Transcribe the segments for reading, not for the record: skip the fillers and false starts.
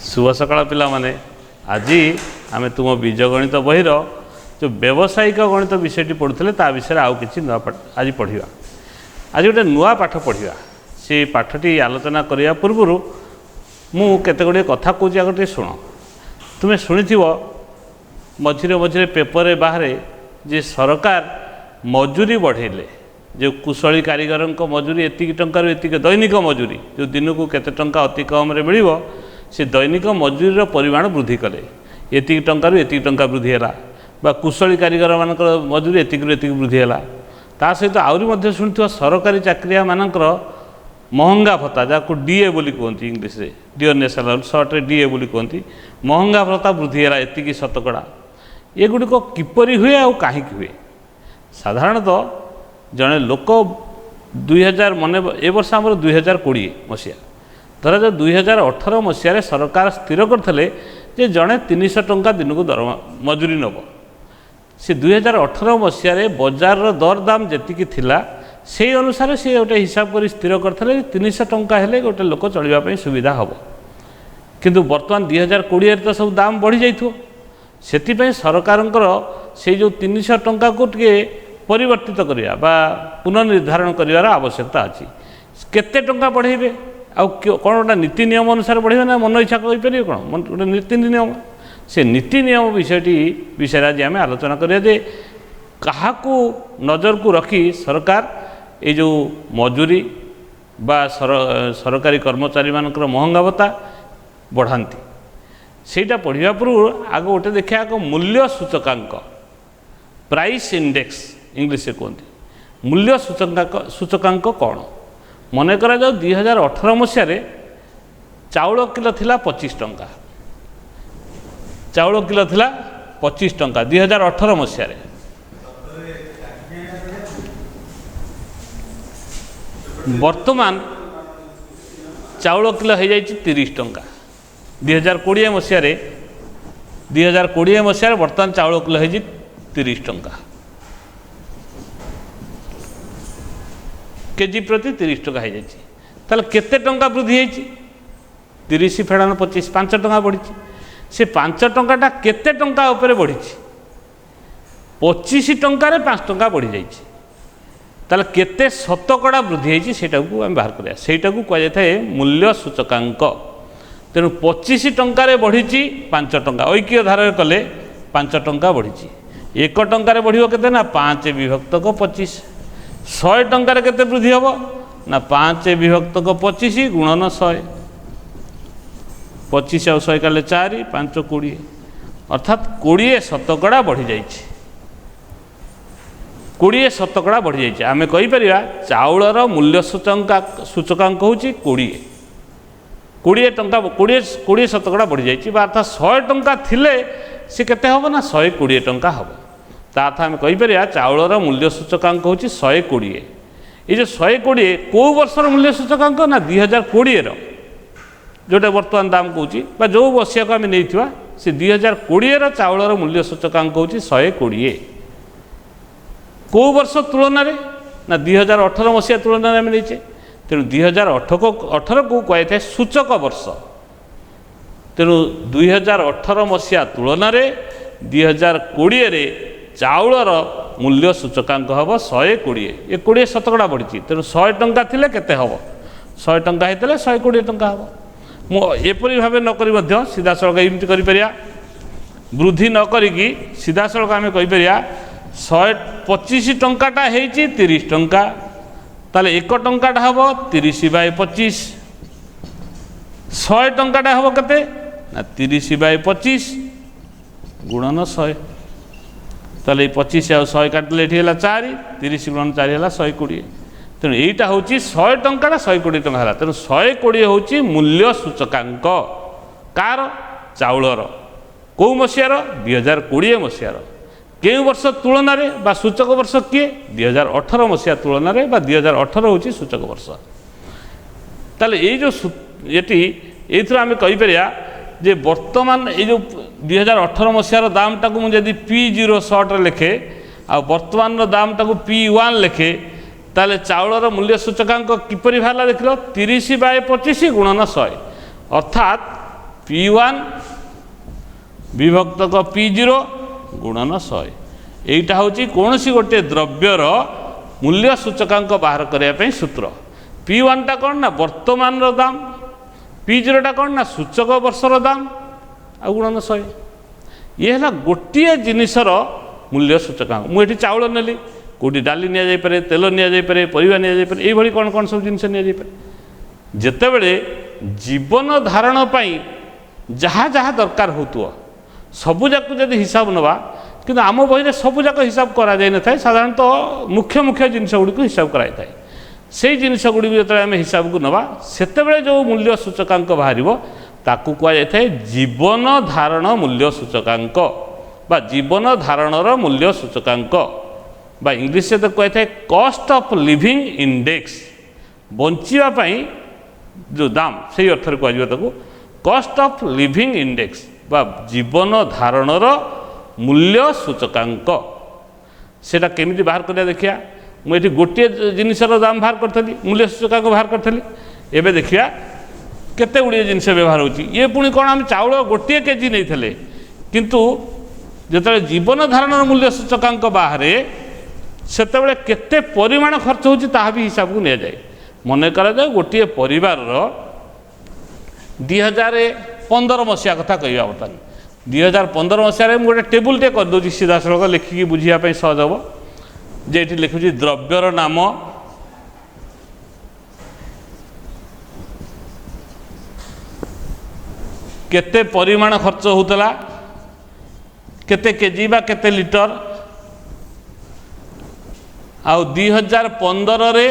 शुभ सकाळ पिला माने आज आम तुम बीज गणित बहीर जो व्यावसायिक गणित विषयटी पढ़ुले ता विषय आउ कि नुआ आज पढ़ा आज गोटे नुआ पाठ पढ़ा से पाठटी आलोचना करने पूर्व मु केते गुड़े कथा कौच आगे शुण तुम्हें शुणी मझिरे मझिरे पेपर बाहर जे सरकार मजूरी बढ़ेले जो कुशली कारीगर मजूरी एतिक टंकार एतिक दैनिक मजूरी जो दिन को केते टंका अति कम रे मिलिबो से दैनिक मजूरी परिमाण वृद्धि कले एतिक टंकार एतिक टंका वृद्धि है बा कुशली कारीगर मान मजूरी एतिक वृद्धि है ता सहित आहरी मध्य शुणुथिबा सरकारी चाकरिया मानकर महंगा भत्ता जहाँ डीए बोली कहते इंग्लीश रे डियरनेस अलाउंस सर्ट रे डीए बोली कहते महंगा भत्ता वृद्धि है एतिक शतकड़ा ये गुड़िक किपरि हुए आ कहीं हुए साधारणतः जड़े लोक 2000 मन ए वर्ष आम 2020 मसीहा धरा जो 2018 मसीह सरकार स्थिर करते जड़े 300 टंका दिन को दरमा मजूरी नब से 2018 मसीह बजार दर दाम जी थिला से अनुसार से गोटे हिसाब कर स्थिर करते 300 टंका हेले गोटे लोक चलवाई सुविधा हम किंतु बर्तमान 2020 तो सब दाम बढ़ी जाइथो से सरकार से जो 300 टंका को टे परिवर्तित करवा बा पुनर्निर्धारण कर आवश्यकता अच्छी केते टंका बढ़ेबे आ कौन गोटे नीति नियम अनुसार बढ़े ना मन इच्छा कहीपर कौन गोटे नीति नियम से नीति नियम विषय आज आम आलोचना करिया जे काहाकू नजर को रखी सरकार ये जो मजूरी बा सरकारी कर्मचारी मानकर महंगा भत्ता बढ़ाती सेटा पढ़ा पूर्व आग गोटे देखा आग मूल्य सूचकांक प्राइस इंडेक्स इंग्लिश से कहते मूल्य सूचकांक कौन मन करा 2018 मसीह चाउल किलो थिला 25 टंका चाउल किलो थिला 25 टंका 2018 मसीह वर्तमान चाउल किलो हो जाए 30 टंका 2020 मसीह 2020 मसीह वर्तमान चाउल किलो हो 30 टंका केजी प्रति 30 टंका हो जाए केते टंका वृद्धि होती 30 फेड़ान 25 5 टंका बढ़ी से 5 टंकाटा केते टंका उपरे बढ़ी 25 टंकार 5 टंका बढ़ी जाइए केते शतकड़ा वृद्धि होती से आम बाहर करा से कहुए मूल्य सूचकांक तेणु 25 टंकार बढ़ी 5 टंका ऐक्य धारा कले 5 टंका बढ़ी 1 टंकार बढ़ के ना 5 विभक्त को 25 100 टंकार केते वृद्धि हम ना 5 विभक्त को 25 गुणन 100 25 आ 100 काले 4 5 20 अर्थात 20 शतकड़ा बढ़ी जाइए 20 शतकड़ा बढ़ी जाइए आम कहीपर चाउलर मूल्य सूचकांक हूँ 20 टंका 20 शतकड़ा बढ़ी जाइए अर्थात 100 टंका थिले सी केते हम ना 120 टंका हम ताथ आम कहीपर चाउलर मूल्य सूचकांक हूँ 120 ये जो 120 कौ वर्षर मूल्य सूचकांक ना 2020 जोटा बर्तमान दाम कौच जो मसीहा को आम नहीं से 2020 चाउलर मूल्य सूचकांक हूँ 120 कौ वर्ष तुलन ना 2018 मसीहा तुलन आम नहीं तेणु 2018 को कहुए सूचक वर्ष तेणु 2018 मसीहा तुलन 2020 चाउलर मूल्य सूचकांक हम 120 ये 20 शतकड़ा बढ़ी तेणु 100 टंका थिले केते हम 100 टंका होते 120 टंका हम मुझे भाव नक सीधा सड़क एमती कर वृद्धि नक सीधा सड़क आम कहीपर 125 टंकाटा हो 30 टंका ताले 1 टंकाटा हम 30/25 100 टंकाटा हम केते ना 30/25 गुणन 100 ताले 25 आ 100 काटिले ये 4 30 गुणन 4 है 120 तेणु यहीटा हूँ 100 टंका 120 टंका है तेणु 120 हूँ मूल्य सूचकांक कार चाउलर कौ मसीहार 2020 मसीहार केउ वर्ष तुलन बा सूचक वर्ष किए 2018 मसीहा तुलन बा 2018 हूँ सूचक वर्ष ताले ये जो ये आम कहीपर जे वर्तमान ये जो 2018 मसीहार दाम टाक मुझे P0 शॉर्ट लिखे आ वर्तमान दाम टाक P1 लिखे ताले चाउलर मूल्य सूचकांक किपरि बाहर देख 30/25 गुणन 100 अर्थात P1 विभक्तक P0 गुणन 100 यहीटा हूँ कौन सी गोटे द्रव्यर मूल्य सूचकांक बाहर करने सूत्र P1 टा कौन ना वर्तमान दाम P0 टा कौन ना सूचक वर्षर दाम आ गुणन 100 ये है गोटे जिनिसर मूल्य सूचकांक मुझे चाउल नेली कौटी डाली नि तेल नि परिवा नि ये कौन कौन सब जिनस नि जिते बड़े जीवन धारण पाई जहाँ जहाँ दरकार हो सबूक जब हिसाब नवा कि आम बही सबूक हिसाब करा न था साधारणतः मुख्य मुख्य जिनस गुड़ी हिसाब कराई था से जिनस गुड़ी जो आम हिसाब को नवा से जो मूल्य सूचकांक बाहर ताकू कहुए जीवन धारण मूल्य सूचकांक बा जीवन धारणर मूल्य सूचकांक बा इंग्लिश तो कही कॉस्ट ऑफ लिविंग इंडेक्स बंचापी जो दाम से अर्थ कह कॉस्ट ऑफ लिविंग इंडेक्स बा जीवन धारणर मूल्य सूचकांक सेटा केमिति बाहर कर देखिया मुझे गोटे जिनसर दाम बाहर करी मूल्य सूचकांक बाहर करी एवं देखिया केते गुड़िए जिनस व्यवहार होची ये पुणी कौन आम चाउल गोटे केजी नहीं थे किंतु जिते जीवन धारणर मूल्य सूचकांक बाहर से केते परिमाण खर्च होची ताहा भी हिसाब को निया जाए मन करा जाए गोटे परिवार 2015 मसीहा कथा कहवा बर्तमान 2015 मसीह गोटे टेबुल टे करदे सीधा सड़क लिखिकी बुझापी सहज हम जे ये लिखुची द्रव्यर नाम केते परिमाण खर्च होतला केते केजी बा केते लिटर आउ 2015 रे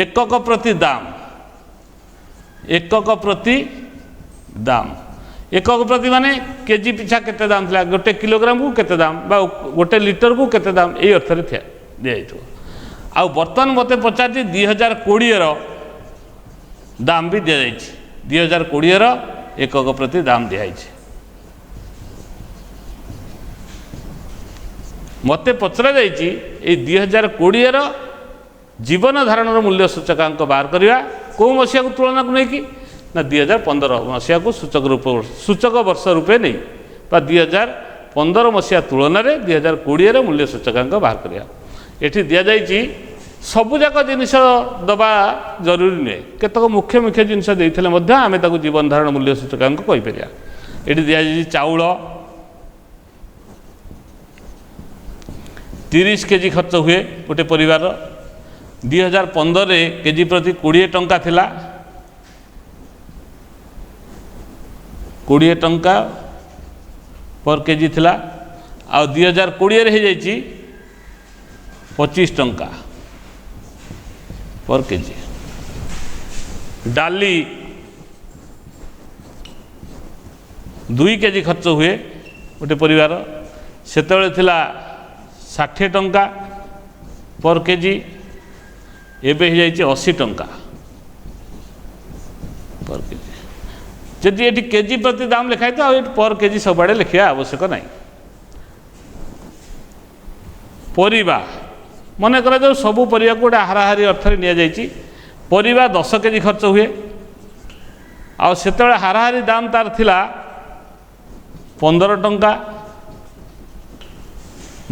एकक प्रति दाम एकक प्रति दाम एकक प्रति माने केजी पिछा केते दाम थिला गोटे किलोग्राम को केते दाम बा गोटे लिटर को केते दाम ए अर्थ रे थिया दिया आउ बर्तमान मते पचारती 2020 रो दाम भी दिया जाइछि 2020 रो एकक प्रति दाम दिया जाइछि मते पचरा जाइछि ए 2020 रो जीवन धारणर मूल्य सूचकांक बाहर करवा कौ मसीहा को तुलना को लेकिन ना 2015 मसीहा को सूचक वर्ष रूपे नहीं 2015 मसीहा तुलन में 2020 मूल्य सूचकांक बाहर करवा ये दि जाइए सबुजाक जिनस दबा जरूरी नुहे केतक मुख्य मुख्य जिनस देते आम जीवन धारण मूल्य सूचकांक कहीपर ये दि जाइए चाउल 30 केजी खर्च हुए गोटे परिवार 2015 रे केजी प्रति 20 टंका थिला 20 टंका पर केजी थिला आ 2020 रे हो जाइए 25 टंका पर केजी डाली 2 केजी खर्च हुए गोटे परिवार सेतबेले थिला 60 टंका पर केजी एबे हो जाइए 80 टंका पर केजी जदि ये केजी प्रति दाम लिखाई तो पर केजी सब आड़े लिखा आवश्यक नहीं परिबा मन कर जो सबू परिया को गोटे हाराहारी अर्थ नि परिबा 10 केजी खर्च हुए आते हाराहारी दाम तार थिला 15 टंका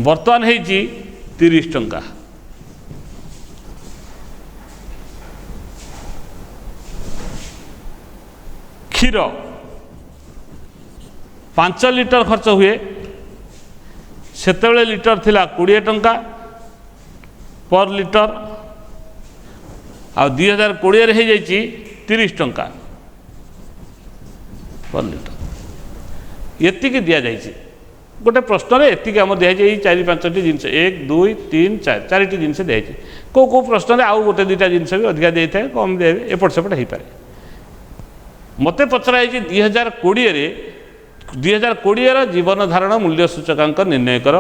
बर्तमान होइछि 30 टंका क्षीर 5 लिटर खर्च हुए सेतेबेले लिटर थिला 20 टंका पर लिटर आ 2020 रे हो जाइछि 30 टंका पर लिटर एतिकी दिया जाइछि गोटे प्रश्न एतिक आम दिखाई 4-5टी जिनस 1 2 3 4 4टी जिनस दिखाई कौ कौ प्रश्न आउ गोटे 2टा जिनस भी अधिका दे था कम दे एपट सेपट हो पाए मते पचरा 2020 जीवन धारण मूल्य सूचकांक निर्णय कर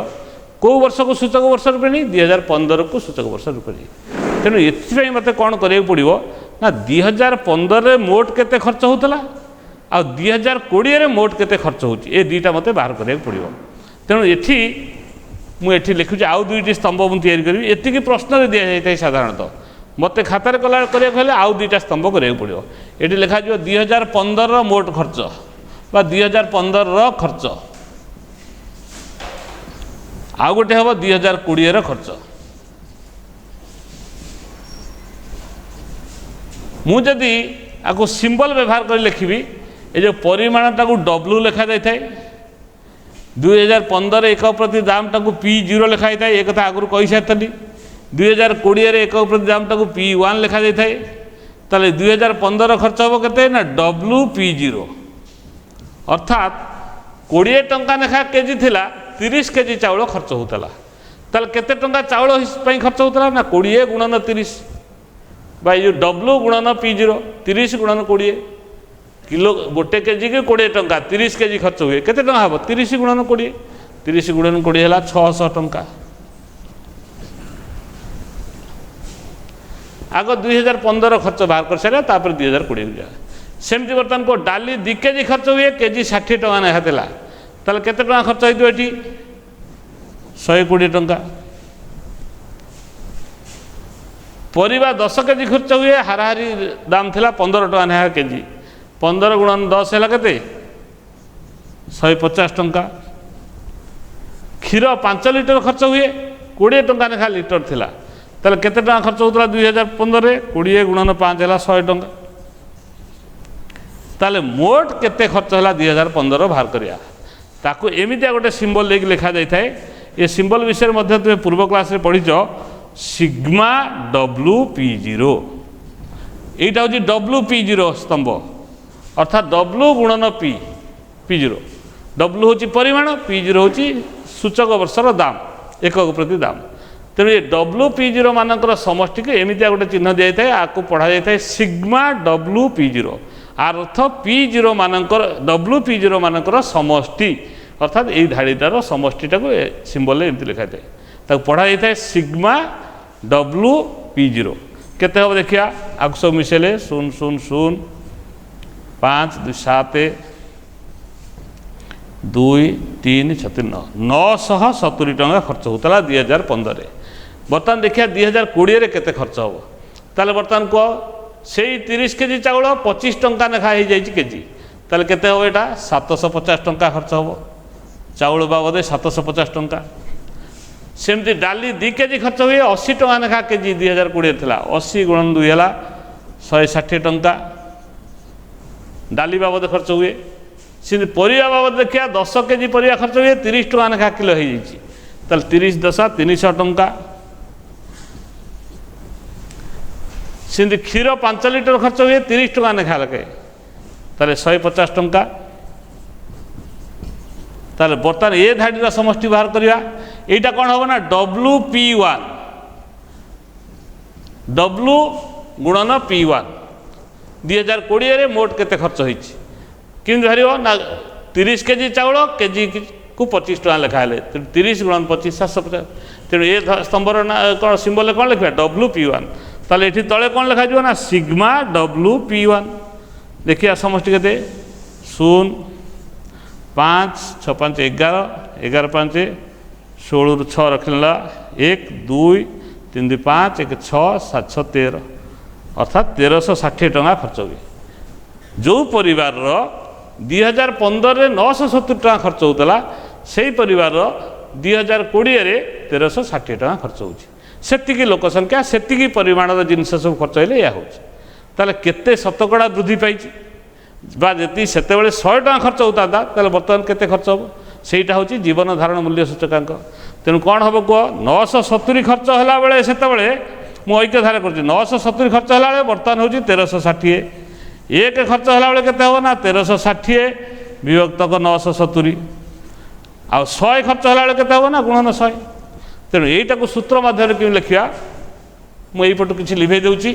कौ वर्ष को सूचक वर्ष रूपे नहीं 2015 को सूचक वर्ष रूपे नहीं तेणु ये मत कौन करा पड़ो ना 2015 मोट केते खर्च होता आ 2020 मोट केते खर्च होची ए दुईटा मत बाहर करा पड़ो तेणु ये लिखुची आउ 2टी स्तंभ मुझे तैयारी करी एतिकी प्रश्न दि जाए साधारणतः मत खातार कला करें आउ दुईटा स्तंभ करा पड़ो। ये लिखा 2015 मोट खर्च बा 2015 खर्च आउ गोटे हम 2020 खर्च। मुझे आपको सिंबल व्यवहार कर लिखी ये जो परिमाणटा को डब्ल्यू लिखा जाए 2015 एक प्रति दामटा को P0 लिखाई था एक कथा आगु कही सारी 2020 एक प्रति दामटा को P1 लिखा जाए ताले 2015 खर्च हम के ना WP0 अर्थात 20 टंका लेखा केजी थिला 30 केजी चाउल खर्च होता ताले केते टंका चाउल खर्च होता ना 20 गुणन 30 बाई जो W गुणन P0 30 गुणन 20 किलो गोटे केजी की 20 टंका 30 केजी खर्च हुए केते टंका हम 30 गुणन 20 30 गुणन 20 है 600 टंका। आग 2015 खर्च बाहर कर सारे 2020 जाए सेमती बर्तमान को डाली 2 केजी खर्च हुए केजी 60 टंका नेखा ताले केते टंका खर्च होइतो एठी 120 टंका। परिबा 10 केजी खर्च हुए हाराहारी दाम थिला 15 टंका नेखा केजी 15 गुणन 10 है के 150 टंका। क्षीर 5 लिटर खर्च हुए 20 टंका नेखा लिटर थिला ताले केते टंका खर्च होता 2015 रे 20 गुणन 5 है 100 टंका ताले मोट केते खर्च है 2015 बाहर करिया ताकू एमितिया गोटे सिंबल लेके लिखा जाए थाए। ये सिंबल विषय में तुम पूर्व क्लास रे पढ़ीच सिग्मा WP0 यहीटा हूँ WP0 स्तंभ अर्थात W गुणन P0 W हूँ परिमाण P0 हूँ सूचक वर्षर दाम एकक प्रति दाम तेणु ये WP0 मानकर समष्टि को एमितिया गोटे चिन्ह दी जाए आपको पढ़ा जाए sigma WP0 are earth P0 मानकर WP0 मानकर समष्टि अर्थात यही धाड़ीटार समष्टिटा को सिंबल एमती लिखा जाए ताको पढ़ा जाए सिग्मा WP0 केते हम देखिया आग सब मिसेले 0 0 0 5 2 7 2 3 6 9 970 टंका खर्च होता 2015 बर्तमान देखिए 2020 केते खर्च हम ताले बर्तमान को से 30 केजी चाउल 25 टंका नेखा हो जाए केजी ताले केते हम एटा 750 टंका खर्च हम चाउल बाबद 750 टंका। सेमती डाली 2 केजी खर्च हुए 80 टंका नेखा केजी 2020 था 80 गुणन 2 है 160 टंका डाली बाबद खर्च हुए। से परिया बाबद देखिए 10 केजी परिया खर्च हुए 30 टंका नेखा किलो हो जाए 30 10 300 टंका। से क्षीर 5 लिटर खर्च हुए 30 टंका नेखा लगे 150 टंका। ताले बर्तमान ये धाड़ीर समष्टि बाहर करिया एटा कौन हम ना WP1 W गुणन P1 2020 रे मोट केते खर्च होइछि किन धरियो ना 30 केजी चाउल केजी को 25 टका लिखा है 30 गुणन 25 750 तेणु ये स्तंभर ना कौन सिंबल कौन लिखा WP1 ताले एठी तले कौन लिखा जो ना सिग्मा WP1 देखिए समष्टि केते 0 5 6 5 11 11 5 16 ରୁ 6 रखला 1 2 3 2 5 1 6 7 6 13 अर्थात 1360 टंका खर्च हुए। जो परिवार 2015 रे 970 टंका खर्च होता से परिवार 2020 रे 1360 टंका खर्च होची सेतिकी लोक संख्या सेतिकी परिमाणर जिनस सब खर्च होइले या होची ताले केते शतकड़ा वृद्धि पाइछि बा जति सेते बेले 100 टंका खर्च होता ताले वर्तमान केते खर्च हो सेटा होची जीवन धारण मूल्य सूचकांक। तेणु कौन हम कह 970 खर्च होला बेले सेते बेले मु ऐक्य धारा करछि 970 खर्च होला बेले वर्तमान होची 1360 एक खर्च होला बेले केते हो ना 1360 विभक्त 970 आ 100 खर्च होला बेले केते हो ना गुणन 100 तेणु यहीटा को सूत्र माध्यम कि लिखा मुझे पटू किसी लिभे दूची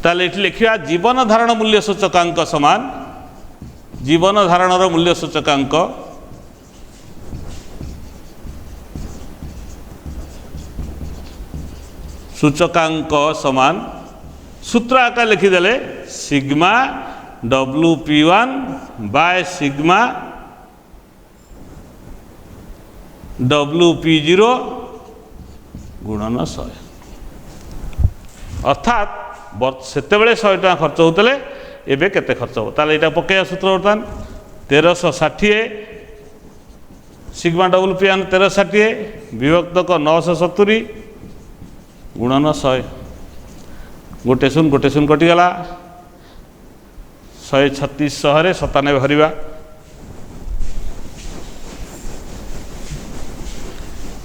ताले ये लिखा जीवन धारण मूल्य सूचकांक समान जीवन धारणर मूल्य सूचकांक सूचकांक समान सूत्र आकार लिखिदेले sigma WP1 by sigma WP0 गुणन 100 अर्थात सेतेबेले 100 टका खर्च होतले एबे केते खर्च हो ताले एटा पकेया सूत्र बर्तमान 1360 सिग्मा WP1 1360 विभक्त को 970 गुणन 100 गोटे शून कटिगला 136 शहरे 97 भरिबा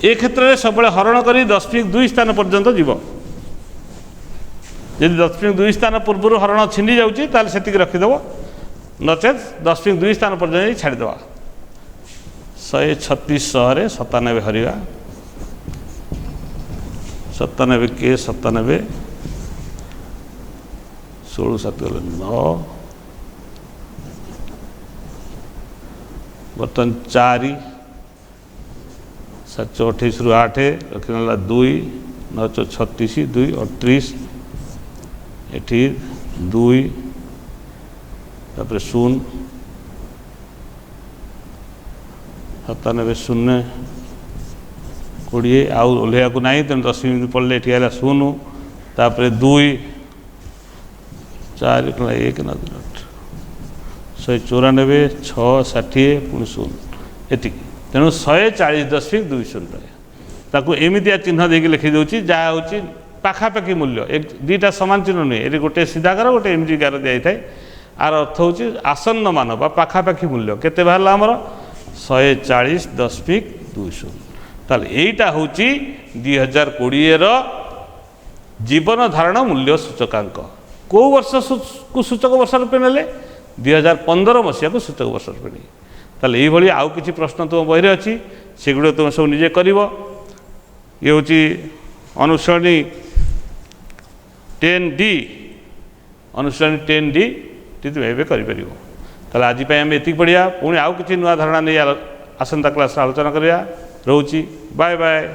ए क्षेत्र में सब हरण करी 10.2 स्थान पर्यंत जीव यदि 10.2 स्थान पूर्व हरण छिंडी जाऊँगी ताल से रखीदेव नचेत 10.2 स्थान पर्यंत छाड़ीद 136 शहरे 97 हरिवा 97 के 97 16 7 9 बर्तन 4 7 28 रु 8 रखीला 2 9 36 2 38 एठी 2 तापर 0 97 0 20 आउ ओल्हेया को नहीं तेणु 10 मिनट पड़े ये है 0 तापर 2 4 1 9 194 6 60 पुणी 0 एति तेणु 140.20 ताकू एमती चिन्ह देकी लिखी दूसरी जहाँ हूँ पाखापाखी मूल्य एक दुईटा सामान चिन्ह नुहे ये गोटे सीधा गार गोटे एमती गार दी था आर अर्थ हूँ आसन्न मान बा पाखापाखी मूल्य केते बाहर आमर 140.20 ताल यहीटा हूँ 2020 जीवन धारण मूल्य सूचकांक कौ वर्ष को सूचक वर्ष रूपे ने 2015 मसीहा को सूचक वर्ष रूपे नहीं ताल ये आउ किसी प्रश्न तुम बही अच्छी सेगुड़ तुम सब निजे कर ये हूँ अनुश्रेणी 10D अनुश्रेणी 10D तुम एवं कर आज आम ये पढ़िया पुणी आउ कि नुआ धारणा नहीं आसंता क्लास आलोचना करिया रोची बाय बाय।